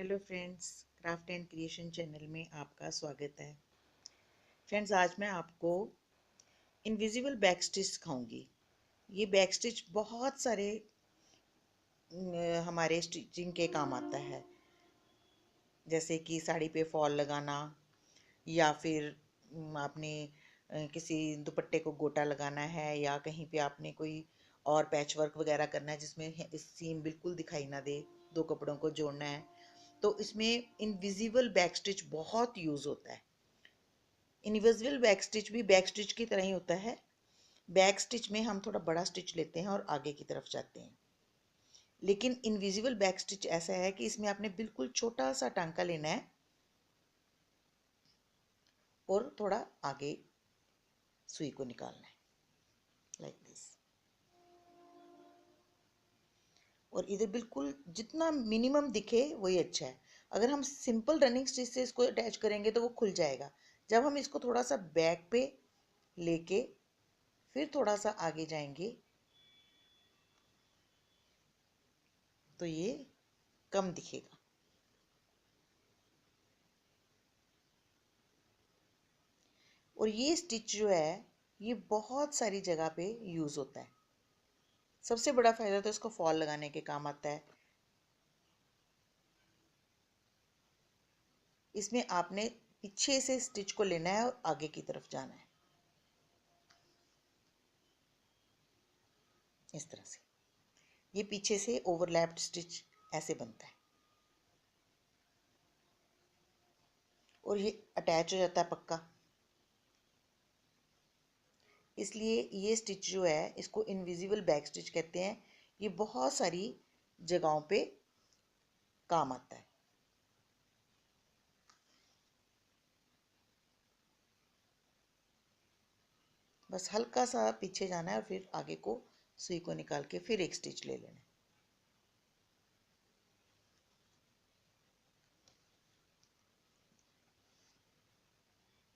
Hello friends, craft and creation channel में आपका स्वागत है। फ्रेंड्स, आज मैं आपको इनविजिबल बैक स्टिच सिखाऊंगी। ये बैक स्टिच बहुत सारे हमारे स्टिचिंग के काम आता है, जैसे कि साड़ी पे फॉल लगाना या फिर आपने किसी दुपट्टे को गोटा लगाना है या कहीं पे आपने कोई और पैच वर्क वगैरह करना है जिसमें सीम बिल्कुल दिखाई ना दे, दो कपड़ों को जोड़ना है, तो इसमें इनविजिबल बैक स्टिच बहुत यूज़ होता है। इनविजिबल बैक स्टिच भी बैक स्टिच की तरह ही होता है। बैक स्टिच में हम थोड़ा बड़ा स्टिच लेते हैं और आगे की तरफ जाते हैं, लेकिन इनविजिबल बैक स्टिच ऐसा है कि इसमें आपने बिल्कुल छोटा सा टांका लेना है और थोड़ा आगे सुई को निकालना है, लाइक दिस। और इधर बिल्कुल जितना मिनिमम दिखे वही अच्छा है। अगर हम सिंपल रनिंग स्टिच से इसको अटैच करेंगे तो वो खुल जाएगा। जब हम इसको थोड़ा सा बैक पे लेके फिर थोड़ा सा आगे जाएंगे तो ये कम दिखेगा। और ये स्टिच जो है ये बहुत सारी जगह पे यूज़ होता है। सबसे बड़ा फ़ायदा तो इसको फॉल लगाने के काम आता है। इसमें आपने पीछे से स्टिच को लेना है और आगे की तरफ जाना है, इस तरह से। ये पीछे से ओवरलैप्ड स्टिच ऐसे बनता है और ये अटैच हो जाता है पक्का। इसलिए ये स्टिच जो है इसको इनविजिबल बैक स्टिच कहते हैं। ये बहुत सारी जगहों पे काम आता है। बस हल्का सा पीछे जाना है और फिर आगे को सुई को निकाल के फिर एक स्टिच ले लेना है।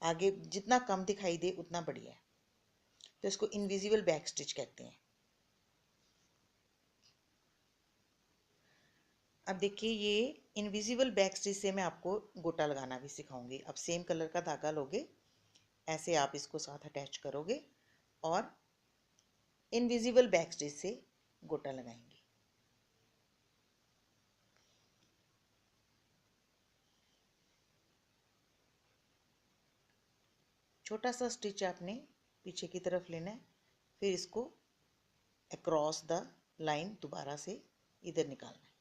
आगे जितना कम दिखाई दे उतना बढ़िया है, तो इसको इनविजिबल बैक स्टिच कहते हैं। अब देखिए, ये इनविजिबल बैक स्टिच से मैं आपको गोटा लगाना भी सिखाऊंगी। अब सेम कलर का धागा लोगे, ऐसे आप इसको साथ अटैच करोगे और इनविजिबल बैक स्टिच से गोटा लगाएंगे। छोटा सा स्टिच आपने पीछे की तरफ लेना है, फिर इसको अक्रॉस द लाइन दोबारा से इधर निकालना है।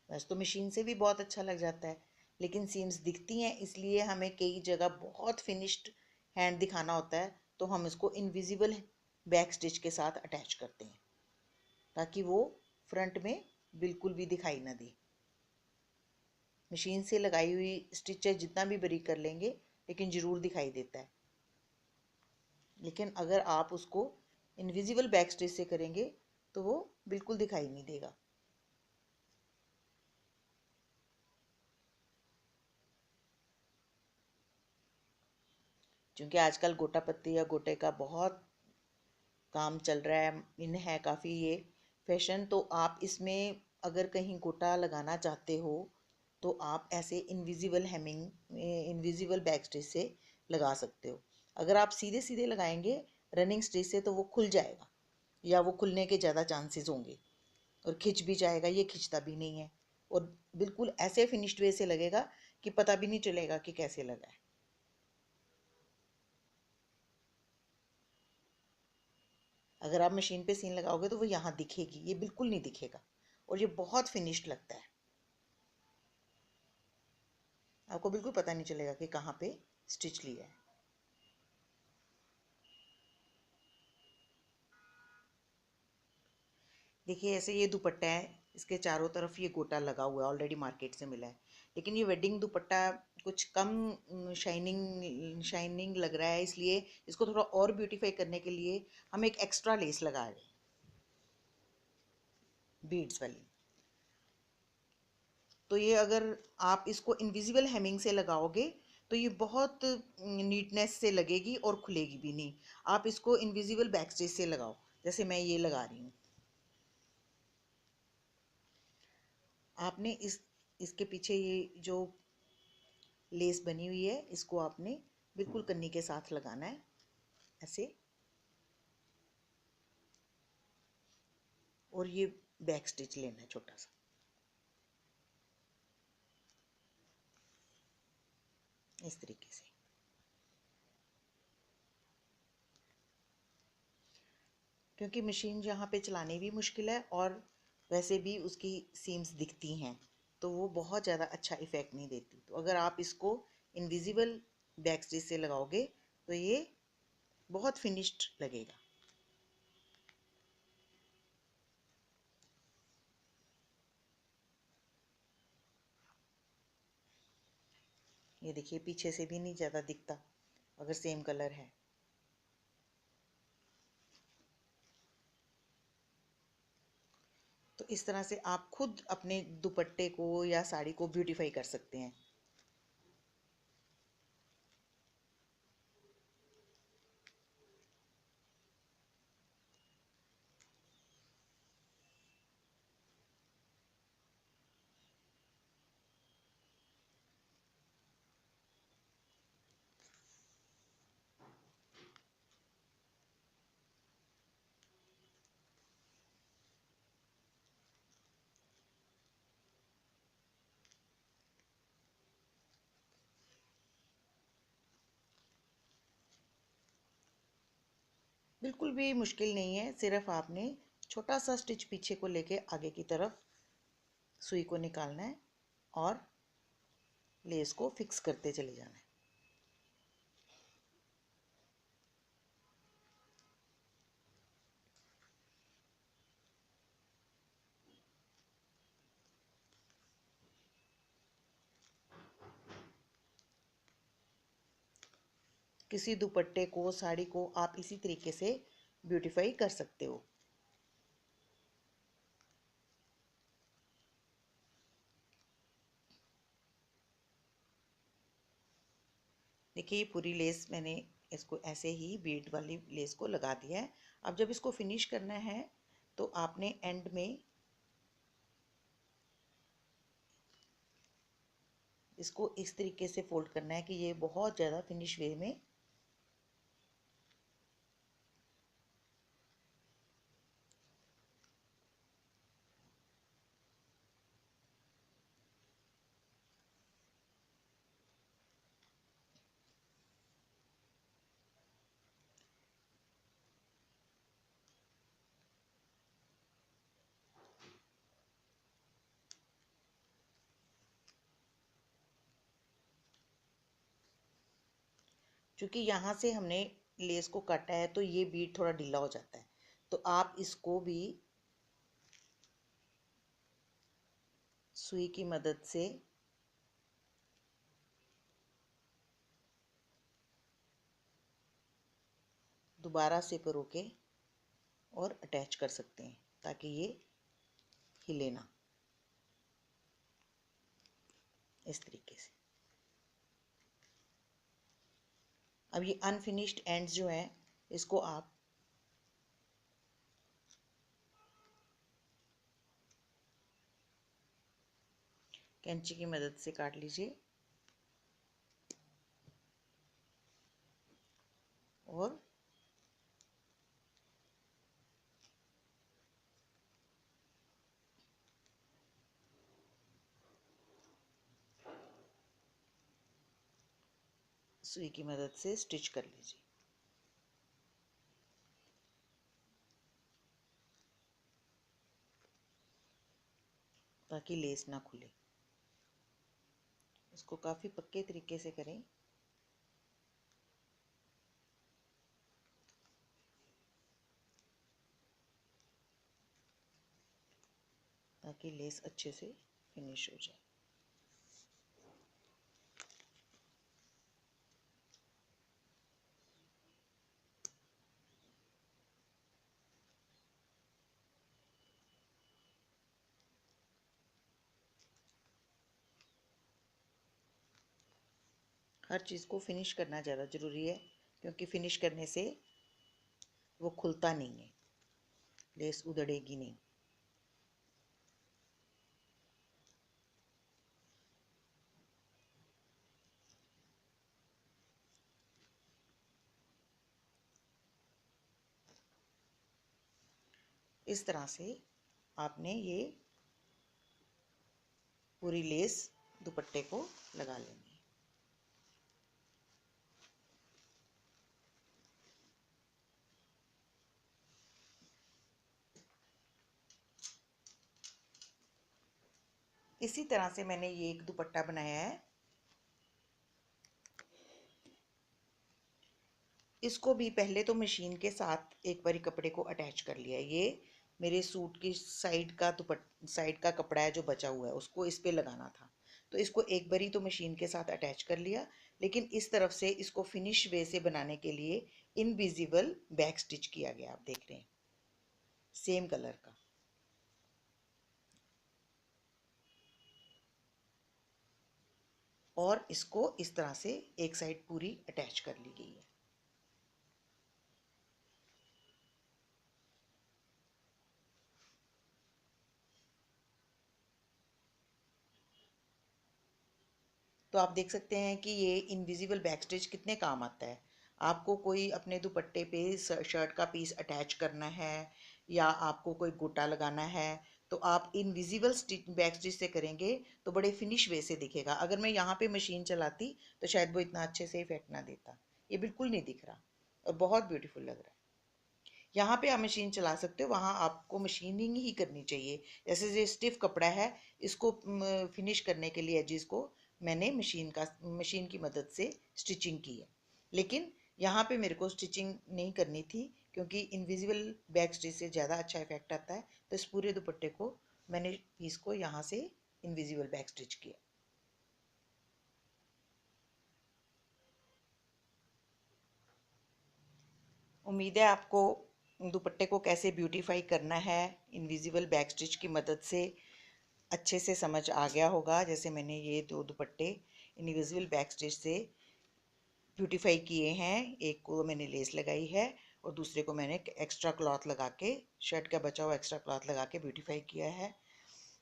वैसे तो मशीन से भी बहुत अच्छा लग जाता है, लेकिन सीम्स दिखती हैं, इसलिए हमें कई जगह बहुत फिनिश्ड हैंड दिखाना होता है, तो हम इसको इनविजिबल बैक स्टिच के साथ अटैच करते हैं ताकि वो फ्रंट में बिल्कुल भी दिखाई ना दे। मशीन से लगाई हुई स्टिचेस जितना भी बारीक कर लेंगे लेकिन ज़रूर दिखाई देता है। लेकिन अगर आप उसको इनविजिबल बैक स्टिच से करेंगे तो वो बिल्कुल दिखाई नहीं देगा। क्योंकि आजकल गोटा पत्ती या गोटे का बहुत काम चल रहा है, इन है काफ़ी ये फैशन, तो आप इसमें अगर कहीं गोटा लगाना चाहते हो तो आप ऐसे invisible hemming invisible back stitch से लगा सकते हो। अगर आप सीधे सीधे लगाएंगे रनिंग स्टिच से तो वो खुल जाएगा या वो खुलने के ज़्यादा चांसेस होंगे और खिंच भी जाएगा। ये खिंचता भी नहीं है और बिल्कुल ऐसे फिनिश्ड वे से लगेगा कि पता भी नहीं चलेगा कि कैसे लगा है। अगर आप मशीन पे सीन लगाओगे तो वो यहाँ दिखेगी, ये बिल्कुल नहीं दिखेगा और ये बहुत फिनिश्ड लगता है। आपको बिल्कुल पता नहीं चलेगा कि कहाँ पे स्टिच लिया है। देखिए, ऐसे ये दुपट्टा है, इसके चारों तरफ ये गोटा लगा हुआ है, ऑलरेडी मार्केट से मिला है। लेकिन ये वेडिंग दुपट्टा कुछ कम शाइनिंग शाइनिंग लग रहा है, इसलिए इसको थोड़ा और ब्यूटीफाई करने के लिए हम एक एक्स्ट्रा लेस लगा रहे हैं, बीड्स वाली। तो ये अगर आप इसको इनविजिबल हेमिंग से लगाओगे तो ये बहुत नीटनेस से लगेगी और खुलेगी भी नहीं। आप इसको इनविजिबल बैक स्टिच से लगाओ, जैसे मैं ये लगा रही हूँ। आपने इसके पीछे ये जो लेस बनी हुई है, इसको आपने बिल्कुल कन्नी के साथ लगाना है, ऐसे। और ये बैक स्टिच लेना है छोटा सा, इस तरीके से। क्योंकि मशीन यहाँ पे चलानी भी मुश्किल है और वैसे भी उसकी सीम्स दिखती हैं, तो वो बहुत ज़्यादा अच्छा इफ़ेक्ट नहीं देती। तो अगर आप इसको इनविजिबल बैक स्टिच से लगाओगे तो ये बहुत फिनिश्ड लगेगा। ये देखिए, पीछे से भी नहीं ज़्यादा दिखता अगर सेम कलर है। तो इस तरह से आप खुद अपने दुपट्टे को या साड़ी को ब्यूटीफाई कर सकते हैं। बिल्कुल भी मुश्किल नहीं है, सिर्फ आपने छोटा सा स्टिच पीछे को लेके आगे की तरफ सुई को निकालना है और लेस को फिक्स करते चले जाना है। किसी दुपट्टे को, साड़ी को आप इसी तरीके से ब्यूटीफाई कर सकते हो। देखिए, ये पूरी लेस मैंने इसको ऐसे ही बीड वाली लेस को लगा दिया है। अब जब इसको फिनिश करना है तो आपने एंड में इसको इस तरीके से फोल्ड करना है कि ये बहुत ज़्यादा फिनिश वे में क्योंकि यहाँ से हमने लेस को काटा है तो ये बीड थोड़ा ढीला हो जाता है, तो आप इसको भी सुई की मदद से दोबारा से परो के और अटैच कर सकते हैं ताकि ये हिले ना, इस तरीके से। अब ये अनफिनिश्ड एंड्स जो हैं, इसको आप कैंची की मदद से काट लीजिए और सुई की मदद से स्टिच कर लीजिए ताकि लेस ना खुले। इसको काफ़ी पक्के तरीके से करें ताकि लेस अच्छे से फिनिश हो जाए। हर चीज़ को फिनिश करना ज़्यादा ज़रूरी है, क्योंकि फिनिश करने से वो खुलता नहीं है, लेस उधड़ेगी नहीं। इस तरह से आपने ये पूरी लेस दुपट्टे को लगा लेनी है। इसी तरह से मैंने ये एक दुपट्टा बनाया है। इसको भी पहले तो मशीन के साथ एक बारी कपड़े को अटैच कर लिया है। ये मेरे सूट की साइड का कपड़ा है जो बचा हुआ है, उसको इस पे लगाना था, तो इसको एक बारी तो मशीन के साथ अटैच कर लिया। लेकिन इस तरफ से इसको फिनिश वे से बनाने के लिए इनविजिबल बैक स्टिच किया गया, आप देख रहे हैं, सेम कलर का। और इसको इस तरह से एक साइड पूरी अटैच कर ली गई है। तो आप देख सकते हैं कि ये इनविजिबल बैक स्टिच कितने काम आता है। आपको कोई अपने दुपट्टे पे शर्ट का पीस अटैच करना है, या आपको कोई गोटा लगाना है, तो आप इनविजिबल स्टिच बैक स्टिच से करेंगे तो बड़े फिनिश वे से दिखेगा। अगर मैं यहाँ पे मशीन चलाती तो शायद वो इतना अच्छे से इफेक्ट ना देता। ये बिल्कुल नहीं दिख रहा और बहुत ब्यूटीफुल लग रहा है। यहाँ पे आप मशीन चला सकते हो, वहाँ आपको मशीनिंग ही करनी चाहिए। जैसे ये स्टिफ कपड़ा है, इसको फिनिश करने के लिए एजिस को मैंने मशीन की मदद से स्टिचिंग की है। लेकिन यहाँ पे मेरे को स्टिचिंग नहीं करनी थी, क्योंकि इनविजिबल बैक स्टिच से ज़्यादा अच्छा इफेक्ट आता है। तो इस पूरे दुपट्टे को मैंने पीस को यहाँ से इनविजिबल बैक स्टिच किया। उम्मीद है आपको दुपट्टे को कैसे ब्यूटीफाई करना है इनविजिबल बैक स्टिच की मदद से अच्छे से समझ आ गया होगा। जैसे मैंने ये दो दुपट्टे इनविजिबल बैक स्टिच से ब्यूटीफाई किए हैं, एक को मैंने लेस लगाई है और दूसरे को मैंने एक्स्ट्रा क्लॉथ लगा के, शर्ट का बचा हुआ एक्स्ट्रा क्लॉथ लगा के ब्यूटीफाई किया है।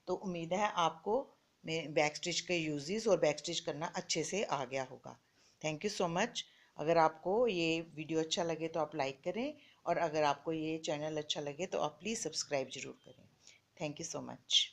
तो उम्मीद है आपको बैक स्टिच के यूजेस और बैक स्टिच करना अच्छे से आ गया होगा। Thank you so much. अगर आपको ये वीडियो अच्छा लगे तो आप लाइक करें, और अगर आपको ये चैनल अच्छा लगे तो आप प्लीज़ सब्सक्राइब ज़रूर करें। Thank you so much.